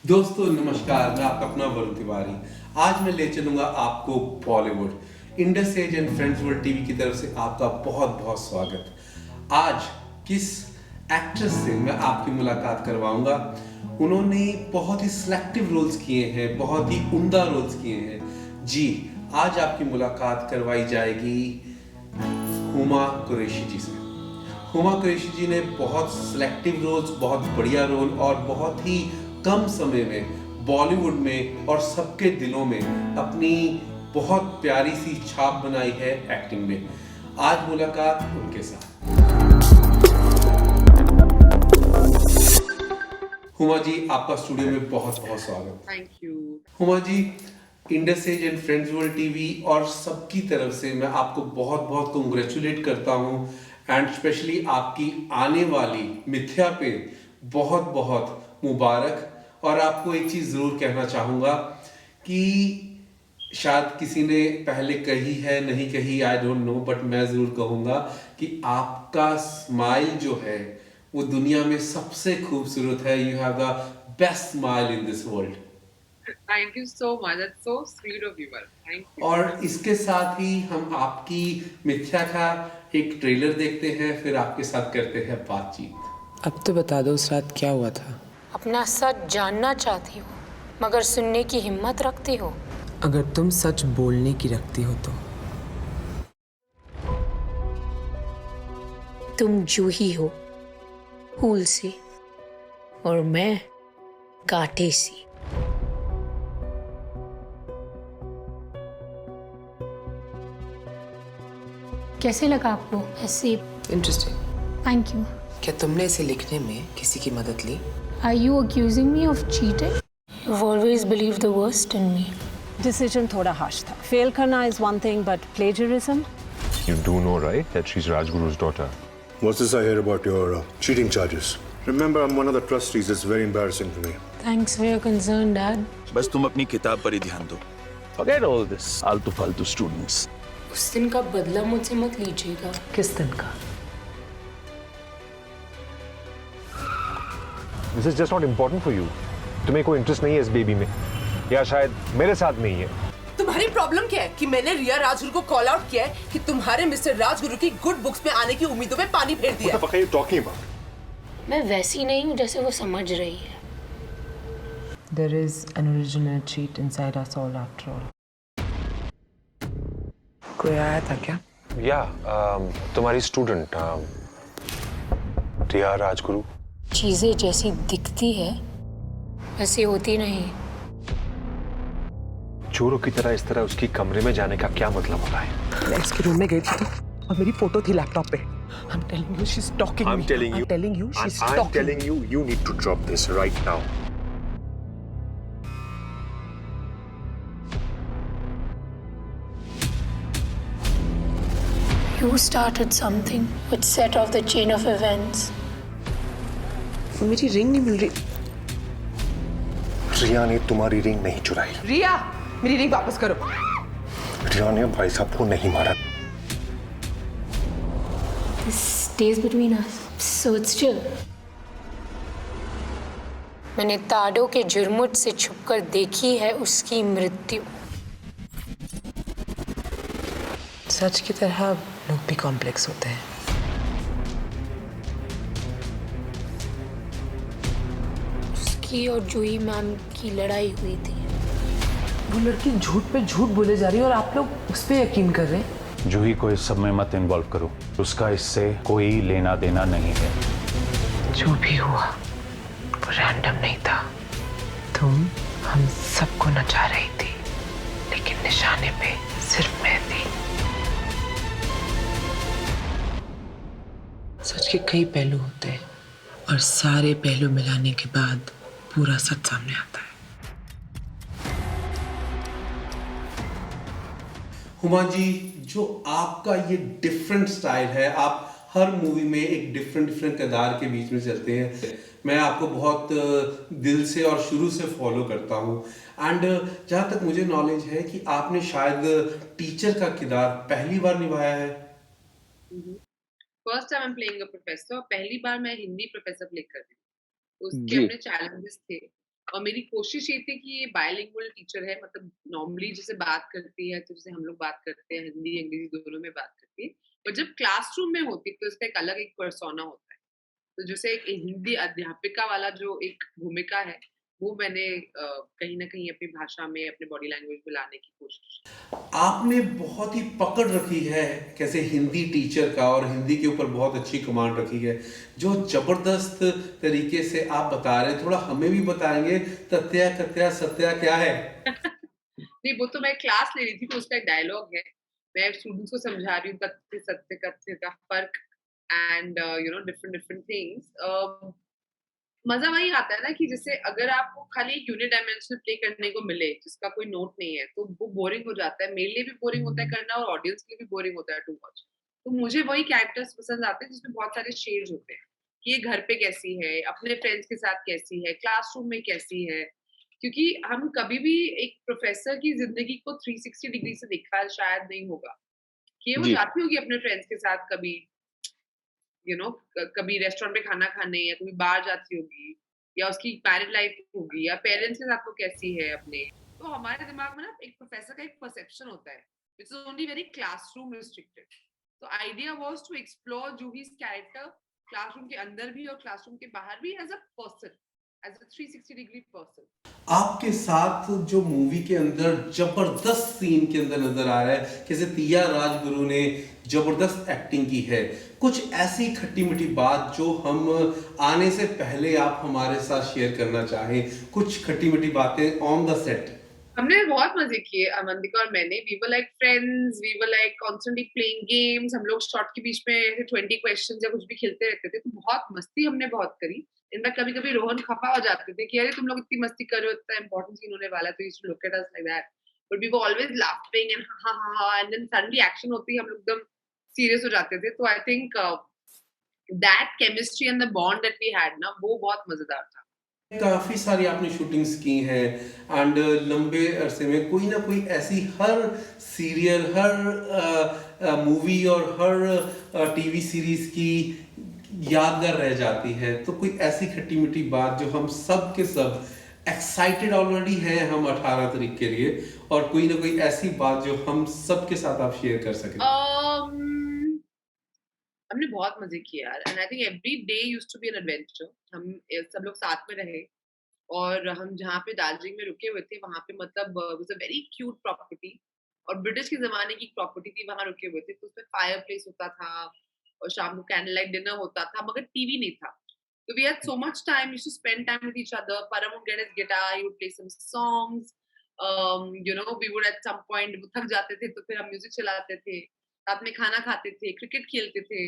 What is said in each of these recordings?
दोस्तों नमस्कार, मैं आपका अपना वरुण तिवारी। आज मैं ले चलूंगा आपको Bollywood Indus as and friends world TV की तरफ से आपका बहुत बहुत स्वागत। आज किस एक्ट्रेस से मैं आपकी मुलाकात करवाऊंगा। उन्होंने बहुत ही सिलेक्टिव रोल्स किए हैं, बहुत ही उम्दा रोल्स किए हैं। जी, आज आपकी मुलाकात करवाई जाएगी हुमा कुरैशी जी से। हुमा कुरैशी जी ने बहुत सिलेक्टिव रोल्स, बहुत बढ़िया रोल और बहुत ही कम समय में बॉलीवुड में और सबके दिलों में अपनी बहुत प्यारी सी छाप बनाई है एक्टिंग में। आज मुलाकात उनके साथ। हुमा जी, आपका स्टूडियो में बहुत बहुत स्वागत। Thank you. Huma ji, Indus as and friends world TV और सबकी तरफ से मैं आपको बहुत बहुत कंग्रेचुलेट करता हूँ एंड स्पेशली आपकी आने वाली मिथ्या पे बहुत बहुत मुबारक। और आपको एक चीज़ ज़रूर कहना चाहूँगा कि शायद किसी ने पहले कही है नहीं कही, आई डोंट नो, बट मैं ज़रूर कहूँगा कि आपका स्माइल जो है वो दुनिया में सबसे खूबसूरत है। You have the best smile in this world. Thank you so much, that's so sweet of you. Thank you. और इसके साथ ही हम आपकी मिथ्या का एक ट्रेलर देखते हैं, फिर आपके साथ करते हैं बातचीत। अब तो बता दो उस रात क्या हुआ था। अपना सच जानना चाहती हो मगर सुनने की हिम्मत रखती हो। अगर तुम सच बोलने की रखती हो तो तुम जूही हो, फूल सी, और मैं कांटे सी। कैसे लगा आपको ऐसे? इंटरेस्टिंग। Thank you. क्या तुमने इसे लिखने में किसी की मदद ली? Are you accusing me of cheating? You've always believed the worst in me. Decision थोड़ा harsh था. Fail करना is one thing, but plagiarism? You do know, right, that she's Rajguru's daughter? What's this I hear about your cheating charges? Remember, I'm one of the trustees. It's very embarrassing for me. Thanks for your concern, Dad. बस तुम अपनी किताब पर ही ध्यान दो। Forget all this आलतू-फालतू students. उस दिन का बदला मुझसे मत लीजिएगा। किस दिन का? This is just not important for you. तुम्हें कोई इंटरेस्ट नहीं है इस बेबी में, या शायद मेरे साथ नहीं है। तुम्हारी प्रॉब्लम क्या है कि मैंने रिया राजगुरु को कॉल आउट किया है कि तुम्हारे मिस्टर राजगुरु की गुड बुक्स में आने की उम्मीदों में पानी फेर दिया। What the fuck are you talking about? मैं वैसी नहीं हूँ जैसे वो समझ रही है। There is an original cheat inside us all after all. कोई आया था क्या? या तुम्हारी स्टूडेंट रिया राजगुरु। चीजें जैसी दिखती है वैसी होती नहीं। चोरों की तरह इस तरह उसकी कमरे में जाने का क्या मतलब होता है? मैं इसके रूम में गई थी और मेरी फोटो थी लैपटॉप पे। I'm telling you she's stalking me. I'm telling you she's I'm stalking telling me. you need to drop this right now. You started something which set off the chain of events. मेरी ring नहीं मिल रही। रिया ने तुम्हारी ring नहीं चुराई। रिया, मेरी ring वापस करो। रिया ने भाई साहब को नहीं मारा। This stays between us, so it's chill. मैंने ताडो के जुर्मुट से छुपकर देखी है उसकी मृत्यु। सच की तरह लोग भी कॉम्प्लेक्स होते हैं। उसकी और जूही मैम की लड़ाई हुई थी। वो लड़की झूठ पे झूठ बोले जा रही है और आप लोग उस पे यकीन कर रहे हैं। जूही को इस सब में मत इन्वॉल्व करो, उसका इससे कोई लेना देना नहीं है। जो भी हुआ वो रैंडम नहीं था। तुम हम सबको नचा रही थी, लेकिन निशाने पे सिर्फ मैं थी। सच के कई पहलू होते हैं और सारे पहलू मिलाने के बाद पूरा सच सामने आता है। हुमा जी, जो आपका ये डिफरेंट स्टाइल है, आप हर मूवी में एक डिफरेंट किरदार के बीच में चलते हैं। मैं आपको बहुत दिल से और शुरू से फॉलो करता हूँ एंड जहाँ तक मुझे नॉलेज है कि आपने शायद टीचर का किरदार पहली बार निभाया है। First time I am playing a professor. पहली बार मैं हिंदी प्रोफेसर प्ले कर रही हूँ। उसके जी। अपने चैलेंजेस थे। और मेरी कोशिश ये थी कि ये बायलिंगुअल टीचर है, मतलब नॉर्मली जैसे बात करती है तो जैसे हम लोग बात करते हैं, हिंदी अंग्रेजी दोनों में बात करती है, पर जब क्लासरूम में होती है तो इसका एक अलग एक पर्सोना होता है। तो जैसे एक हिंदी अध्यापिका वाला जो एक भूमिका है, वो मैंने कहीं न कहीं अपनी भाषा में, अपने बॉडी लैंग्वेज में लाने की कोशिश की। आपने बहुत ही पकड़ रखी है कैसे हिंदी टीचर का, और हिंदी के ऊपर बहुत अच्छी कमांड रखी है, जो जबरदस्त तरीके से आप बता रहे हैं। थोड़ा हमें भी बताएंगे, तथ्या कथ्या सत्या क्या है? नहीं, वो तो मैं क्लास ले रही थी तो उसका एक डायलॉग है। मैं स्टूडेंट्स को समझा रही हूँ तथ्य, सत्य, कथ्य का फ़र्क एंड डिफरेंट डिफरेंट थिंग्स। मज़ा वही आता है ना कि जैसे अगर आपको खाली एक यूनिडायमेंशनल प्ले करने को मिले, जिसका कोई नोट नहीं है, तो वो बोरिंग हो जाता है। मेरे लिए भी बोरिंग होता है करना और ऑडियंस के लिए भी बोरिंग होता है टू वॉच। तो मुझे वही कैरेक्टर्स पसंद आते हैं जिसमें बहुत सारे शेड्स होते हैं, कि ये घर पे कैसी है, अपने फ्रेंड्स के साथ कैसी है, क्लासरूम में कैसी है। क्योंकि हम कभी भी एक प्रोफ़ेसर की ज़िंदगी को 360 डिग्री से देखा शायद नहीं होगा, कि वो जी। जाती होगी अपने फ्रेंड्स के साथ कभी कभी रेस्टोरेंट में खाना खाने, या कभी बाहर जाती होगी, या उसकी मैरिड लाइफ होगी, या पेरेंट्स के साथ वो कैसी है अपने। तो हमारे दिमाग में ना एक प्रोफेसर का एक परसेप्शन होता है which is only very classroom restricted. तो idea was to explore Juhi's character classroom के अंदर भी और क्लासरूम के बाहर भी as a person, as a 360 degree person. आपके साथ जो मूवी के अंदर जबरदस्त सीन के अंदर नजर आ रहा है, कैसे तिया राजगुरु ने जबरदस्त एक्टिंग की है। कुछ ऐसी खट्टी मीठी बात जो हम आने से पहले आप हमारे साथ शेयर करना चाहें, कुछ खट्टी मीठी बातें ऑन द सेट। हमने बहुत मजे किए, अवंतिका और मैंने। We were like friends, we were like constantly playing games. हम लोग शॉट के बीच में ऐसे 20 क्वेश्चंस या कुछ भी खेलते रहते थे, तो बहुत मस्ती हमने बहुत करी। इनफैक्ट कभी-कभी रोहन खफा हो जाते थे कि अरे तुम लोग इतनी मस्ती कर रहे हो, इतना इंपॉर्टेंट सीन होने वाला है, तो he used to look at us like that. But we were always laughing and ha ha हा, एंड देन सडनली एक्शन होती है, हम लोग एकदम सीरियस हो जाते थे। तो I think that chemistry and the bond that we had ना, वो बहुत मजेदार था। काफी सारी आपने शूटिंग्स की हैं, एंड लंबे अरसे में कोई ना कोई ऐसी हर सीरियल, हर मूवी और हर टीवी सीरीज की यादगार रह जाती है। तो कोई ऐसी खट्टी मीठी बात जो हम सब के सब एक्साइटेड ऑलरेडी हैं हम 18 तारीख के लिए, और कोई ना कोई ऐसी बात जो हम सब के साथ आप शेयर कर सकें। हमने बहुत मजे किए यार, and I think every day used to be an adventure. हम सब लोग साथ में रहे, और हम जहाँ पे दार्जिलिंग में रुके हुए थे वहाँ पे मतलब was a very cute property, और ब्रिटिश के ज़माने की प्रॉपर्टी थी, वहाँ रुके हुए थे। तो उसमें फायरप्लेस होता था और शाम को कैंडल लाइट डिनर होता था, मगर टीवी नहीं था। तो we had so much time, used to spend time with each other. Param would get his guitar, he would play some songs, we would at some point वो थक जाते थे तो फिर हम म्यूजिक चलाते थे, साथ में खाना खाते थे, क्रिकेट खेलते थे।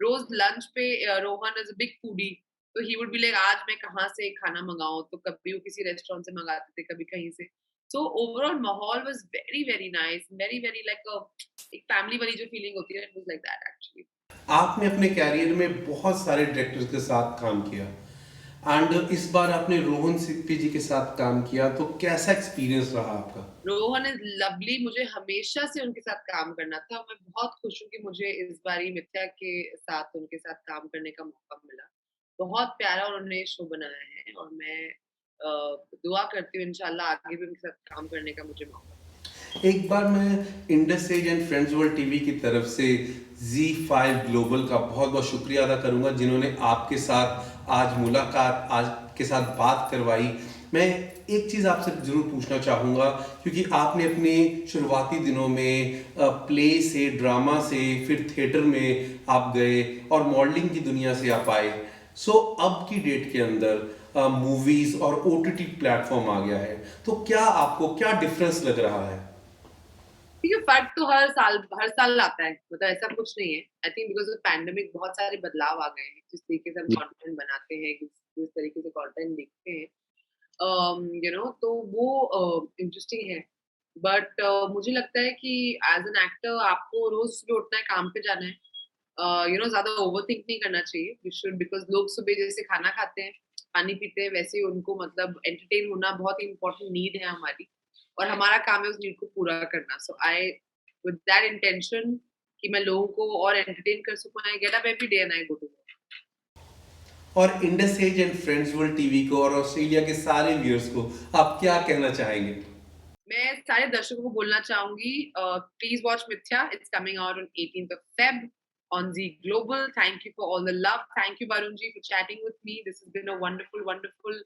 रोज लंच पे Rohan is a big foodie, तो ही वुड बी लाइक आज मैं कहाँ से खाना मंगाऊं, तो कभी वो किसी रेस्टोरेंट से मंगाते थे, कभी कहीं से। सो ओवरऑल माहौल was very very nice, very very like एक फैमिली वाली जो फीलिंग होती है, it was like that actually. आपने अपने कैरियर में बहुत सारे डायरेक्टर्स के साथ काम किया, एंड इस बार आपने रोहन सिप्पी जी के साथ काम किया, तो कैसा एक्सपीरियंस रहा आपका? रोहन इज लवली, मुझे हमेशा से उनके साथ काम करना था। मैं बहुत खुश हूँ कि मुझे इस बारी मिथ्या के साथ उनके साथ काम करने का मौका मिला। बहुत प्यारा उन्होंने शो बनाया है, और मैं दुआ करती हूँ इंशाल्लाह आगे भी उनके साथ काम करने का मुझे मौका। एक बार मैं Indus as and friends world TV की तरफ से Z5 ग्लोबल का बहुत बहुत शुक्रिया अदा करूंगा, जिन्होंने आपके साथ आज मुलाकात, आज के साथ बात करवाई। मैं एक चीज़ आपसे ज़रूर पूछना चाहूँगा, क्योंकि आपने अपने शुरुआती दिनों में प्ले से, ड्रामा से, फिर थिएटर में आप गए और मॉडलिंग की दुनिया से आप आए। सो अब की डेट के अंदर मूवीज़ और OTT प्लेटफॉर्म आ गया है, तो क्या आपको क्या डिफरेंस लग रहा है? देखिए फर्क तो हर साल आता है, मतलब ऐसा कुछ नहीं है। I think because of pandemic बहुत सारे बदलाव आ गए हैं, जिस तरीके से हम कंटेंट बनाते हैं, किस तरीके से कंटेंट देखते हैं, तो वो इंटरेस्टिंग है। बट मुझे लगता है कि एज एन एक्टर आपको रोज सुबह उठना है, काम पे जाना है, ज्यादा ओवरथिंक नहीं करना चाहिए। यू शुड, बिकॉज लोग सुबह जैसे खाना खाते हैं, पानी पीते हैं, वैसे ही उनको मतलब एंटरटेन होना बहुत ही इंपॉर्टेंट नीड है हमारी, और हमारा काम है उस नीड को पूरा करना। So I with that intention कि मैं लोगों को और एंटरटेन कर सकूं, I get up every day and I go to work. और Indus as and friends world TV को और ऑस्ट्रेलिया के सारे व्यूअर्स को आप क्या कहना चाहेंगे? मैं सारे दर्शकों को बोलना चाहूंगी, प्लीज वॉच मिथ्या. It's coming out on 18th of Feb on Z Global. Thank you for all the love. Thank you, Varun ji, for chatting with me. This has been a wonderful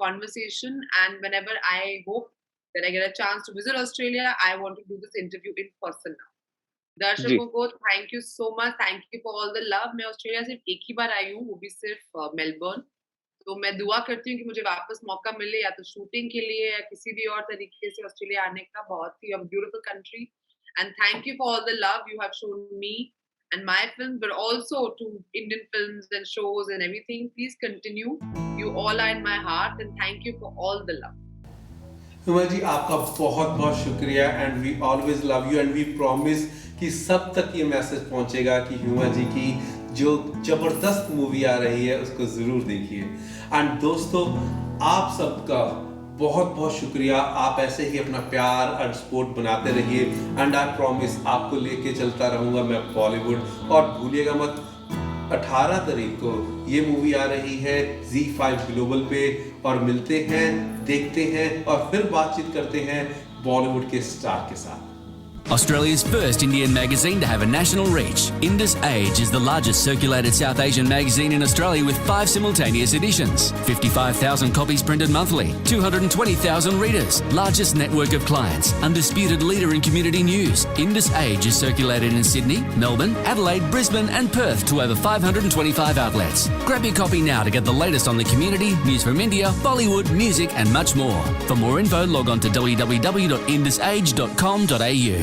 conversation. And whenever I hope that I get a chance to visit Australia, I want to do this interview in person now. दर्शकों को thank you so much. Thank you for all the love. मैं Australia सिर्फ एक ही बार आई हूँ, वो भी सिर्फ Melbourne. तो मैं दुआ करती हूँ कि मुझे वापस मौका मिले, या तो शूटिंग के लिए या किसी भी और तरीके से ऑस्ट्रेलिया आने का. बहुत ही beautiful country. And thank you for all the love you have shown me and my films, but also to Indian films and shows and everything. Please continue. You all are in my heart, and thank you for all the love. Huma ji, आपका बहुत बहुत शुक्रिया. And we always love you and we promise कि सब तक ये message पहुंचेगा कि हुमा जी की जो जबरदस्त मूवी आ रही है उसको जरूर देखिए. एंड दोस्तों, आप सबका बहुत बहुत शुक्रिया. आप ऐसे ही अपना प्यार और सपोर्ट बनाते रहिए. एंड आई प्रॉमिस आपको लेके चलता रहूँगा मैं बॉलीवुड. और भूलिएगा मत, 18 तारीख को ये मूवी आ रही है Z5 ग्लोबल पे. और मिलते हैं, देखते हैं और फिर बातचीत करते हैं बॉलीवुड के स्टार के साथ. Australia's first Indian magazine to have a national reach, Indus Age is the largest circulated South Asian magazine in Australia with 5 simultaneous editions, 55,000 copies printed monthly, 220,000 readers, largest network of clients, undisputed leader in community news. Indus Age is circulated in Sydney, Melbourne, Adelaide, Brisbane and Perth to over 525 outlets. Grab your copy now to get the latest on the community, news from India, Bollywood, music and much more. For more info, log on to www.indusage.com.au.